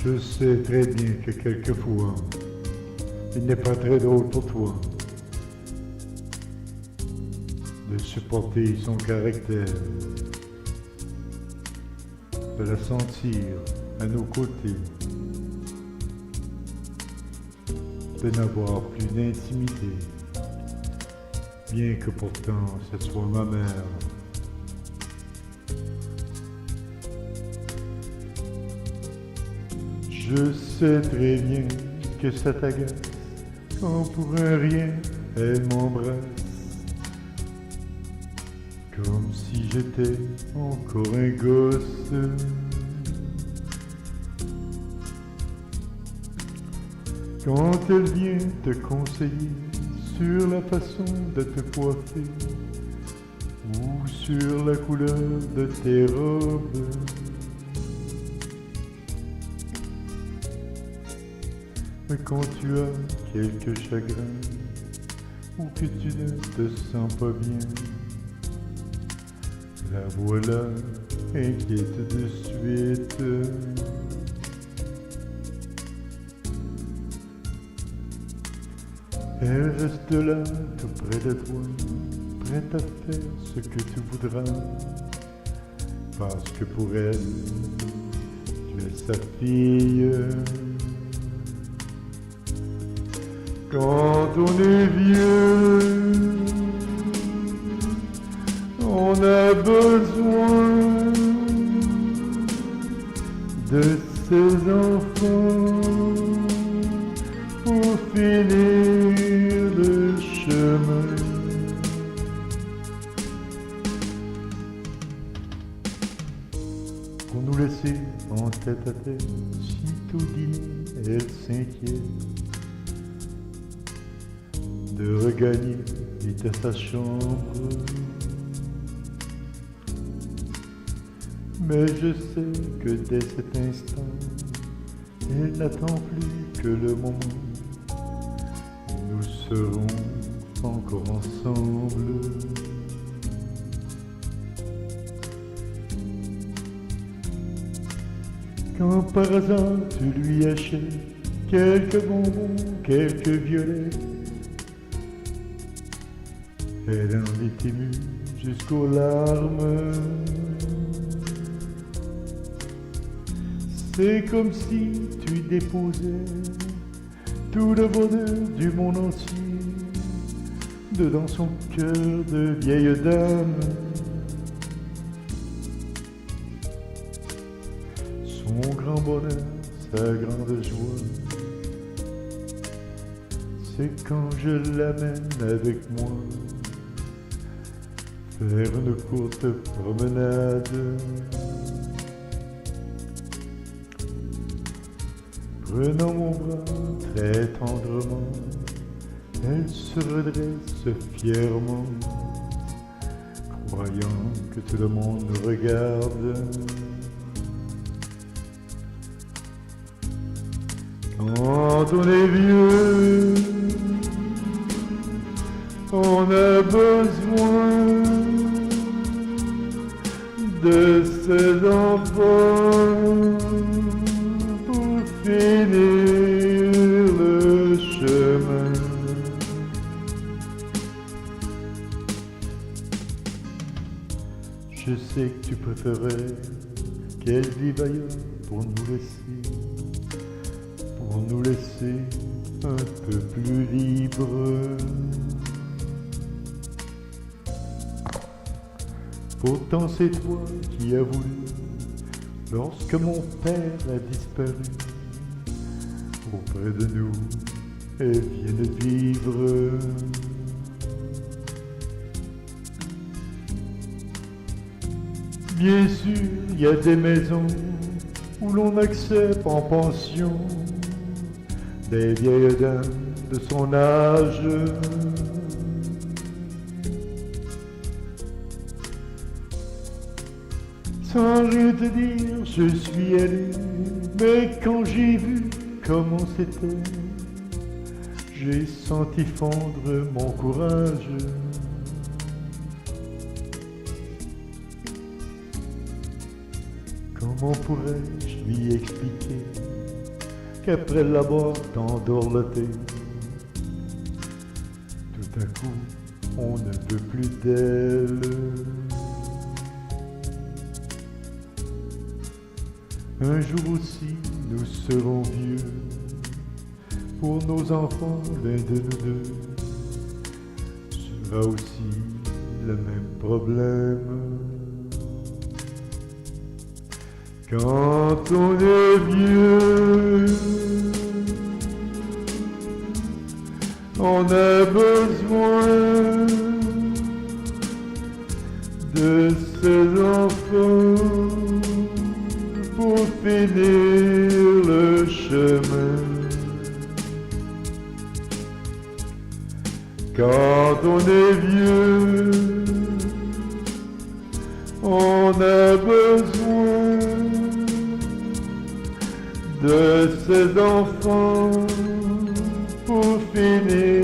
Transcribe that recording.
Je sais très bien que quelquefois, il n'est pas très drôle pour toi de supporter son caractère, de la sentir à nos côtés, de n'avoir plus d'intimité, bien que pourtant ce soit ma mère. Je sais très bien que ça t'agace quand pour un rien elle m'embrasse, comme si j'étais encore un gosse. Quand elle vient te conseiller sur la façon de te coiffer ou sur la couleur de tes robes, mais quand tu as quelques chagrins ou que tu ne te sens pas bien, la voilà inquiète de suite. Elle reste là tout près de toi, prête à faire ce que tu voudras, parce que pour elle, tu es sa fille. Quand on est vieux, on a besoin de ses enfants pour finir le chemin. Pour nous laisser en tête à tête, sitôt dîner, elle s'inquiète de regagner vite à sa chambre. Mais je sais que dès cet instant, elle n'attend plus que le moment où nous serons encore ensemble. Quand par hasard tu lui achètes quelques bonbons, quelques violets, elle en est émue jusqu'aux larmes. C'est comme si tu déposais tout le bonheur du monde entier dedans son cœur de vieille dame. Son grand bonheur, sa grande joie, c'est quand je l'amène avec moi faire une courte promenade. Prenant mon bras très tendrement, elle se redresse fièrement, croyant que tout le monde nous regarde. Quand on est vieux, on a besoin de ses enfants pour finir le chemin. Je sais que tu préférais qu'elle vive ailleurs pour nous laisser un peu plus libres. Pourtant c'est toi qui as voulu, lorsque mon père a disparu, auprès de nous, elle vient de vivre. Bien sûr, il y a des maisons où l'on accepte en pension des vieilles dames de son âge. Sans rien te dire, je suis allé, mais quand j'ai vu comment c'était, j'ai senti fondre mon courage. Comment pourrais-je lui expliquer qu'après l'avoir tant dorloté, tout à coup, on ne veut plus d'elle. Un jour aussi, nous serons vieux. Pour nos enfants, l'un de nous deux sera aussi le même problème. Quand on est vieux, on a besoin de ses enfants pour finir le chemin. Quand on est vieux, on a besoin de ses enfants pour finir